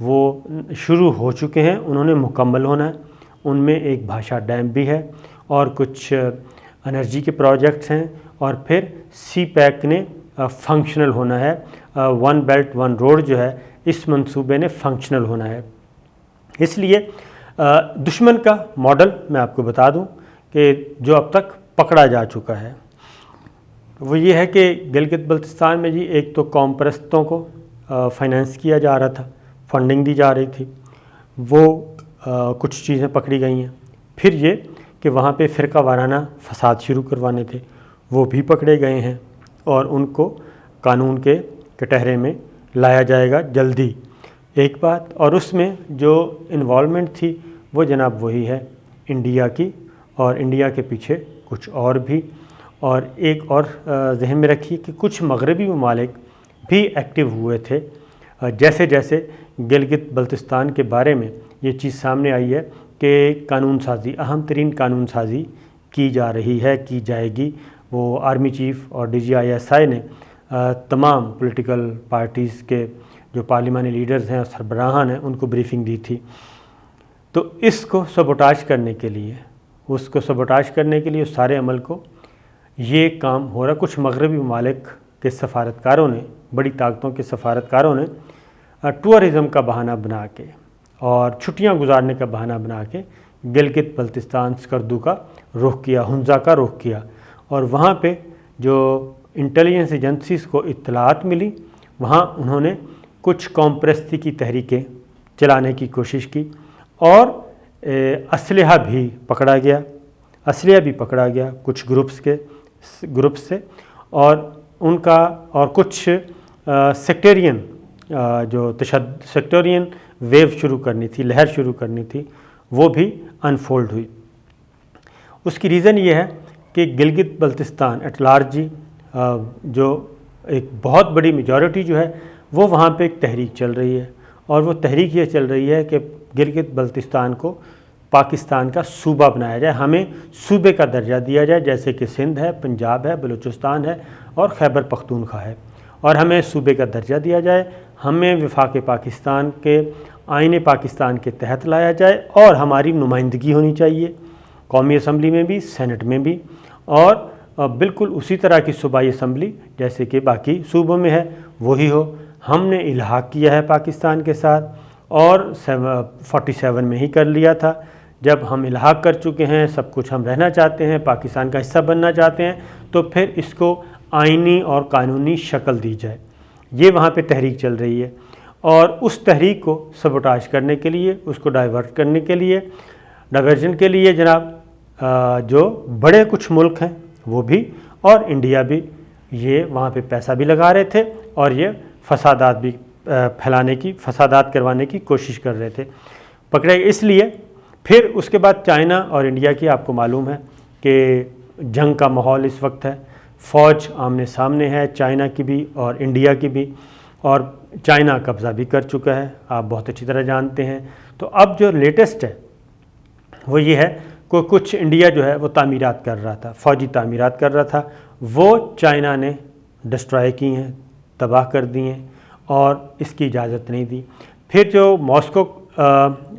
وہ شروع ہو چکے ہیں، انہوں نے مکمل ہونا ہے۔ ان میں ایک بھاشا ڈیم بھی ہے اور کچھ انرجی کے پروجیکٹس ہیں، اور پھر سی پیک نے فنکشنل ہونا ہے۔ ون بیلٹ ون روڈ جو ہے اس منصوبے نے فنکشنل ہونا ہے۔ اس لیے دشمن کا ماڈل میں آپ کو بتا دوں کہ جو اب تک پکڑا جا چکا ہے وہ یہ ہے کہ گلگت بلتستان میں جی ایک تو قوم پرستوں کو فائنینس کیا جا رہا تھا، فنڈنگ دی جا رہی تھی، وہ کچھ چیزیں پکڑی گئی ہیں۔ پھر یہ کہ وہاں پہ فرقہ وارانہ فساد شروع کروانے تھے، وہ بھی پکڑے گئے ہیں اور ان کو قانون کے کٹہرے میں لایا جائے گا جلدی۔ ایک بات، اور اس میں جو انوالومنٹ تھی وہ جناب وہی ہے انڈیا کی، اور انڈیا کے پیچھے کچھ اور بھی، اور ایک اور ذہن میں رکھیے کہ کچھ مغربی ممالک بھی ایکٹیو ہوئے تھے۔ جیسے جیسے گلگت بلتستان کے بارے میں یہ چیز سامنے آئی ہے کہ قانون سازی، اہم ترین قانون سازی کی جا رہی ہے، کی جائے گی، وہ آرمی چیف اور DGISI نے تمام پولیٹیکل پارٹیز کے جو پارلیمانی لیڈرز ہیں اور سربراہان ہیں ان کو بریفنگ دی تھی۔ تو اس کو سبوٹاج کرنے کے لیے، اس سارے عمل کو یہ کام ہو رہا۔ کچھ مغربی ممالک کے سفارتکاروں نے، بڑی طاقتوں کے سفارتکاروں نے ٹورزم کا بہانہ بنا کے اور چھٹیاں گزارنے کا بہانہ بنا کے گلگت بلتستان سکردو کا رخ کیا، ہنزا کا رخ کیا، اور وہاں پہ جو انٹیلیجنس ایجنسیز کو اطلاعات ملی وہاں انہوں نے کچھ قوم پرستی کی تحریکیں چلانے کی کوشش کی، اور اسلحہ بھی پکڑا گیا کچھ گروپس سے، اور ان کا اور کچھ سیکٹرین سیکٹورین ویو شروع کرنی تھی، لہر شروع کرنی تھی، وہ بھی انفولڈ ہوئی۔ اس کی ریزن یہ ہے کہ گلگت بلتستان ایٹ لارج جو ایک بہت بڑی میجورٹی جو ہے وہ وہاں پہ ایک تحریک چل رہی ہے، اور وہ تحریک یہ چل رہی ہے کہ گلگت بلتستان کو پاکستان کا صوبہ بنایا جائے، ہمیں صوبے کا درجہ دیا جائے، جیسے کہ سندھ ہے، پنجاب ہے، بلوچستان ہے اور خیبر پختونخوا ہے، اور ہمیں صوبے کا درجہ دیا جائے، ہمیں وفاق پاکستان کے آئین پاکستان کے تحت لایا جائے، اور ہماری نمائندگی ہونی چاہیے قومی اسمبلی میں بھی، سینٹ میں بھی، اور بالکل اسی طرح کی صوبائی اسمبلی جیسے کہ باقی صوبوں میں ہے وہی ہو۔ ہم نے الحاق کیا ہے پاکستان کے ساتھ، اور 47 میں ہی کر لیا تھا۔ جب ہم الحاق کر چکے ہیں، سب کچھ ہم رہنا چاہتے ہیں، پاکستان کا حصہ بننا چاہتے ہیں، تو پھر اس کو آئینی اور قانونی شکل دی جائے۔ یہ وہاں پہ تحریک چل رہی ہے، اور اس تحریک کو سبوٹاج کرنے کے لیے، اس کو ڈائیورٹ کرنے کے لیے، ڈائیورژن کے لیے جناب جو بڑے کچھ ملک ہیں وہ بھی اور انڈیا بھی یہ وہاں پہ پیسہ بھی لگا رہے تھے، اور یہ فسادات بھی فسادات کروانے کی کوشش کر رہے تھے، پکڑے۔ اس لیے پھر اس کے بعد چائنا اور انڈیا کی آپ کو معلوم ہے کہ جنگ کا ماحول اس وقت ہے، فوج آمنے سامنے ہے، چائنا کی بھی اور انڈیا کی بھی، اور چائنا قبضہ بھی کر چکا ہے، آپ بہت اچھی طرح جانتے ہیں۔ تو اب جو لیٹسٹ ہے وہ یہ ہے کہ کچھ انڈیا جو ہے وہ تعمیرات کر رہا تھا، فوجی تعمیرات کر رہا تھا، وہ چائنا نے ڈسٹرائے کی ہیں، تباہ کر دی ہیں، اور اس کی اجازت نہیں دی۔ پھر جو ماسکو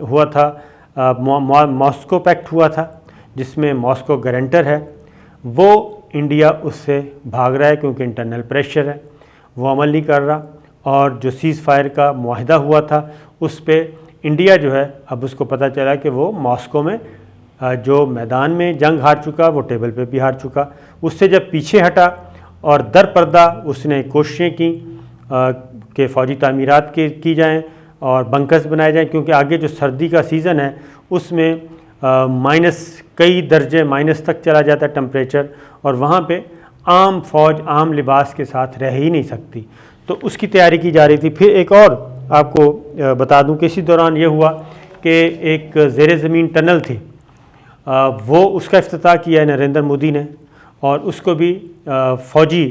ہوا تھا، ماسکو پیکٹ ہوا تھا جس میں ماسکو گارنٹر ہے، وہ انڈیا اس سے بھاگ رہا ہے کیونکہ انٹرنل پریشر ہے، وہ عمل نہیں کر رہا، اور جو سیز فائر کا معاہدہ ہوا تھا اس پہ انڈیا جو ہے اب اس کو پتہ چلا کہ وہ ماسکو میں جو میدان میں جنگ ہار چکا وہ ٹیبل پہ بھی ہار چکا۔ اس سے جب پیچھے ہٹا اور در پردہ اس نے کوششیں کی کہ فوجی تعمیرات کی جائیں اور بنکرز بنائے جائیں، کیونکہ آگے جو سردی کا سیزن ہے اس میں کئی درجے مائنس تک چلا جاتا ہے ٹمپریچر، اور وہاں پہ عام فوج عام لباس کے ساتھ رہ ہی نہیں سکتی، تو اس کی تیاری کی جا رہی تھی۔ پھر ایک اور آپ کو بتا دوں کہ اسی دوران یہ ہوا کہ ایک زیر زمین ٹنل تھی، وہ اس کا افتتاح کیا ہے نریندر مودی نے، اور اس کو بھی فوجی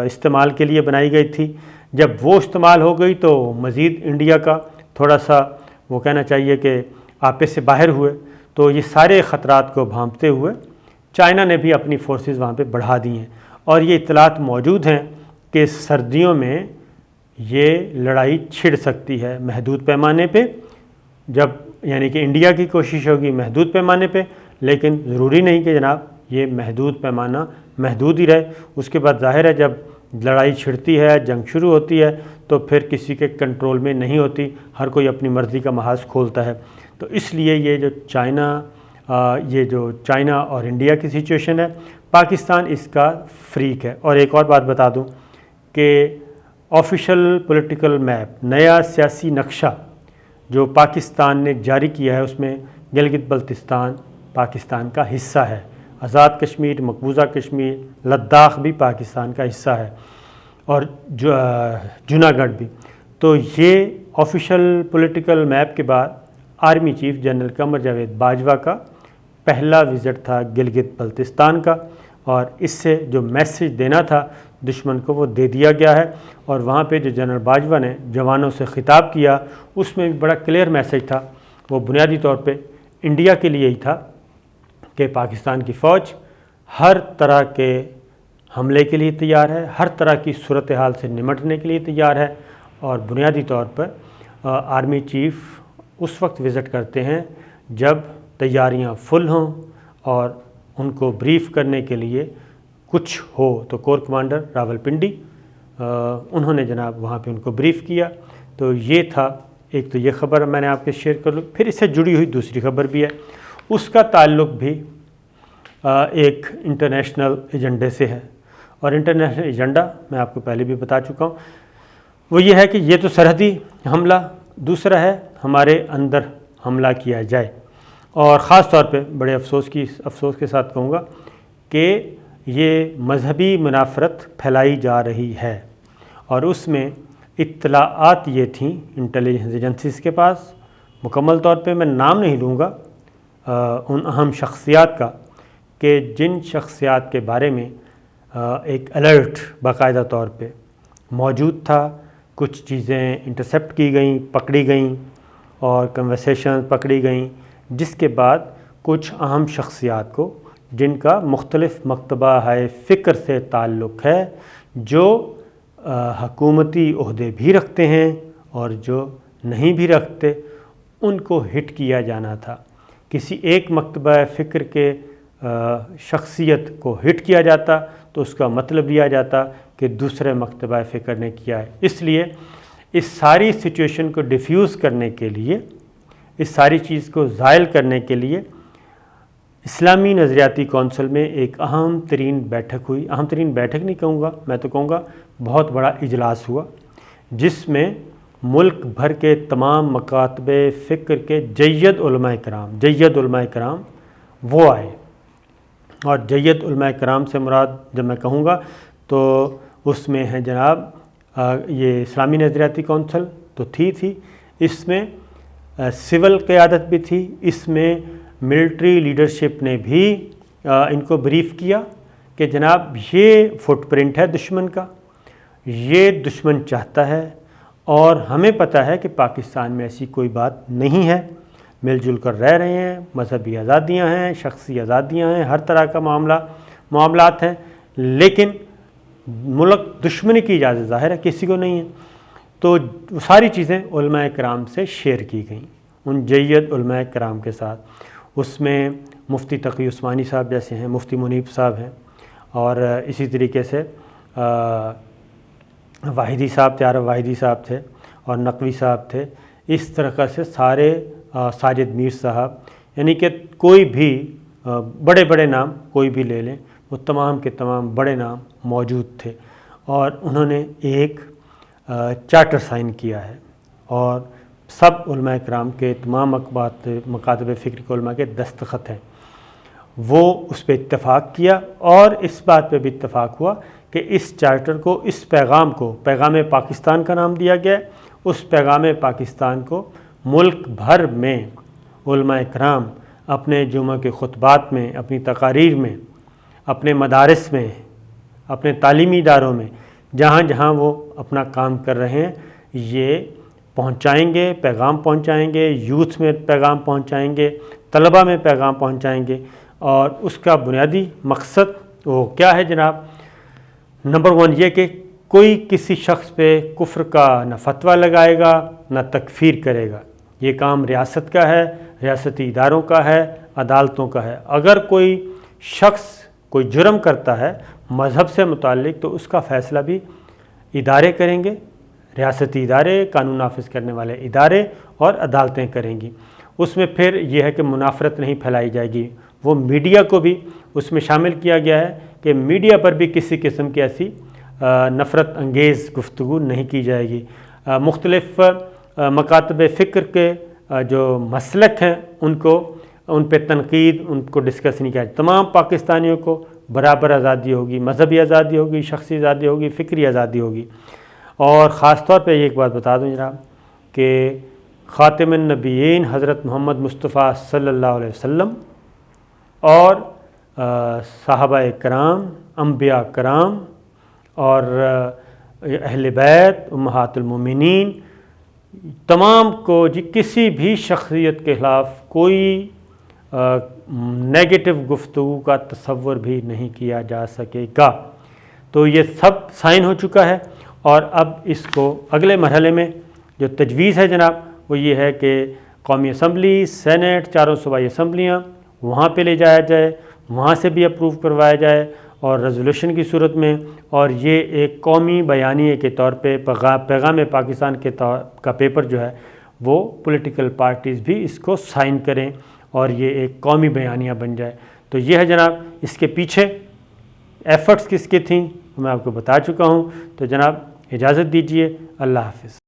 استعمال کے لیے بنائی گئی تھی۔ جب وہ استعمال ہو گئی تو مزید انڈیا کا تھوڑا سا وہ کہنا چاہیے کہ آپے سے باہر ہوئے، تو یہ سارے خطرات کو بھانپتے ہوئے چائنا نے بھی اپنی فورسز وہاں پہ بڑھا دی ہیں، اور یہ اطلاعات موجود ہیں کہ سردیوں میں یہ لڑائی چھڑ سکتی ہے محدود پیمانے پہ، جب یعنی کہ انڈیا کی کوشش ہوگی محدود پیمانے پہ، لیکن ضروری نہیں کہ جناب یہ محدود پیمانہ محدود ہی رہے۔ اس کے بعد ظاہر ہے جب لڑائی چھڑتی ہے، جنگ شروع ہوتی ہے، تو پھر کسی کے کنٹرول میں نہیں ہوتی، ہر کوئی اپنی مرضی کا محاذ کھولتا ہے۔ تو اس لیے یہ جو چائنا اور انڈیا کی سچویشن ہے، پاکستان اس کا فریق ہے۔ اور ایک اور بات بتا دوں کہ آفیشیل پولیٹیکل میپ، نیا سیاسی نقشہ جو پاکستان نے جاری کیا ہے، اس میں گلگت بلتستان پاکستان کا حصہ ہے، آزاد کشمیر، مقبوضہ کشمیر، لداخ بھی پاکستان کا حصہ ہے، اور جوناگڑھ بھی۔ تو یہ آفیشیل پولیٹیکل میپ کے بعد army chief general Qamar Javed Bajwa کا پہلا وزٹ تھا گلگت بلتستان کا، اور اس سے جو میسیج دینا تھا دشمن کو وہ دے دیا گیا ہے۔ اور وہاں پہ جو جنرل باجوہ نے جوانوں سے خطاب کیا، اس میں بھی بڑا کلیئر میسیج تھا۔ وہ بنیادی طور پہ انڈیا کے لیے ہی تھا کہ پاکستان کی فوج ہر طرح کے حملے کے لیے تیار ہے، ہر طرح کی صورتحال سے نمٹنے کے لیے تیار ہے۔ اور بنیادی طور پر آرمی چیف اس وقت وزٹ کرتے ہیں جب تیاریاں فل ہوں اور ان کو بریف کرنے کے لیے کچھ ہو۔ تو کور کمانڈر راولپنڈی انہوں نے جناب وہاں پہ ان کو بریف کیا۔ تو یہ تھا ایک، تو یہ خبر میں نے آپ کے شیئر کر لوں۔ پھر اس سے جڑی ہوئی دوسری خبر بھی ہے، اس کا تعلق بھی ایک انٹرنیشنل ایجنڈے سے ہے، اور انٹرنیشنل ایجنڈا میں آپ کو پہلے بھی بتا چکا ہوں۔ وہ یہ ہے کہ یہ تو سرحدی حملہ، دوسرا ہے ہمارے اندر حملہ کیا جائے۔ اور خاص طور پہ بڑے افسوس کے ساتھ کہوں گا کہ یہ مذہبی منافرت پھیلائی جا رہی ہے، اور اس میں اطلاعات یہ تھیں انٹیلیجنس ایجنسیز کے پاس، مکمل طور پہ میں نام نہیں لوں گا ان اہم شخصیات کا، کہ جن شخصیات کے بارے میں ایک الرٹ باقاعدہ طور پہ موجود تھا، کچھ چیزیں انٹرسیپٹ کی گئیں، پکڑی گئیں، اور کنورسیشن پکڑی گئیں، جس کے بعد کچھ اہم شخصیات کو جن کا مختلف مکتبہ فکر سے تعلق ہے، جو حکومتی عہدے بھی رکھتے ہیں اور جو نہیں بھی رکھتے، ان کو ہٹ کیا جانا تھا۔ کسی ایک مکتبہ فکر کے شخصیت کو ہٹ کیا جاتا تو اس کا مطلب لیا جاتا کہ دوسرے مکتبہ فکر نے کیا ہے۔ اس لیے اس ساری سچویشن کو ڈیفیوز کرنے کے لیے، اس ساری چیز کو زائل کرنے کے لیے اسلامی نظریاتی کونسل میں ایک اہم ترین بیٹھک ہوئی۔ اہم ترین بیٹھک نہیں کہوں گا، میں تو کہوں گا بہت بڑا اجلاس ہوا، جس میں ملک بھر کے تمام مکاتب فکر کے جید علماء کرام وہ آئے۔ اور جید علماء کرام سے مراد جب میں کہوں گا تو اس میں ہے جناب یہ اسلامی نظریاتی کونسل تو تھی، اس میں سول قیادت بھی تھی، اس میں ملٹری لیڈرشپ نے بھی ان کو بریف کیا کہ جناب یہ فٹ پرنٹ ہے دشمن کا، یہ دشمن چاہتا ہے، اور ہمیں پتہ ہے کہ پاکستان میں ایسی کوئی بات نہیں ہے، مل جل کر رہ رہے ہیں، مذہبی آزادیاں ہیں، شخصی آزادیاں ہیں، ہر طرح کا معاملات ہیں، لیکن ملک دشمنی کی اجازت ظاہر ہے کسی کو نہیں ہے۔ تو وہ ساری چیزیں علماء کرام سے شیئر کی گئیں، ان جید علماء کرام کے ساتھ۔ اس میں مفتی تقی عثمانی صاحب جیسے ہیں، مفتی منیب صاحب ہیں، اور اسی طریقے سے واحدی صاحب تھے، عارف واحدی صاحب تھے، اور نقوی صاحب تھے۔ اس طرح سے سارے، ساجد میر صاحب، یعنی کہ کوئی بھی بڑے بڑے نام کوئی بھی لے لیں، وہ تمام کے تمام بڑے نام موجود تھے، اور انہوں نے ایک چارٹر سائن کیا ہے، اور سب علماء کرام کے تمام مکاتب فکر کے علماء کے دستخط ہیں۔ وہ اس پہ اتفاق کیا، اور اس بات پہ بھی اتفاق ہوا کہ اس چارٹر کو، اس پیغام کو، پیغام پاکستان کا نام دیا گیا ہے۔ اس پیغام پاکستان کو ملک بھر میں علماء کرام اپنے جمعہ کے خطبات میں، اپنی تقاریر میں، اپنے مدارس میں، اپنے تعلیمی اداروں میں، جہاں جہاں وہ اپنا کام کر رہے ہیں، یہ پہنچائیں گے، پیغام پہنچائیں گے، یوتھ میں پیغام پہنچائیں گے، طلبہ میں پیغام پہنچائیں گے۔ اور اس کا بنیادی مقصد وہ کیا ہے جناب؟ نمبر 1 یہ کہ کوئی کسی شخص پہ کفر کا نہ فتویٰ لگائے گا نہ تکفیر کرے گا۔ یہ کام ریاست کا ہے، ریاستی اداروں کا ہے، عدالتوں کا ہے۔ اگر کوئی شخص کوئی جرم کرتا ہے مذہب سے متعلق تو اس کا فیصلہ بھی ادارے کریں گے، ریاستی ادارے، قانون نافذ کرنے والے ادارے اور عدالتیں کریں گی۔ اس میں پھر یہ ہے کہ منافرت نہیں پھیلائی جائے گی۔ وہ میڈیا کو بھی اس میں شامل کیا گیا ہے کہ میڈیا پر بھی کسی قسم کی ایسی نفرت انگیز گفتگو نہیں کی جائے گی۔ مختلف مکاتب فکر کے جو مسلک ہیں ان پہ تنقید، ان کو ڈسکس نہیں کیا جائے۔ تمام پاکستانیوں کو برابر آزادی ہوگی، مذہبی آزادی ہوگی، شخصی آزادی ہوگی، فکری آزادی ہوگی۔ اور خاص طور پہ یہ ایک بات بتا دوں جناب کہ خاتم النبیین حضرت محمد مصطفیٰ صلی اللہ علیہ وسلم اور صحابہ کرام، انبیاء کرام اور اہل بیت، امہات المومنین، تمام کو کسی بھی شخصیت کے خلاف کوئی نیگیٹو گفتگو کا تصور بھی نہیں کیا جا سکے گا۔ تو یہ سب سائن ہو چکا ہے، اور اب اس کو اگلے مرحلے میں جو تجویز ہے جناب وہ یہ ہے کہ قومی اسمبلی، سینٹ، چاروں صوبائی اسمبلیاں وہاں پہ لے جایا جائے، وہاں سے بھی اپروو کروایا جائے اور ریزولوشن کی صورت میں، اور یہ ایک قومی بیانیے کے طور پہ پیغام پاکستان کا پیپر جو ہے وہ پولیٹیکل پارٹیز بھی اس کو سائن کریں اور یہ ایک قومی بیانیہ بن جائے۔ تو یہ ہے جناب اس کے پیچھے ایفرٹس کس کے تھیں میں آپ کو بتا چکا ہوں۔ تو جناب اجازت دیجیے، اللہ حافظ۔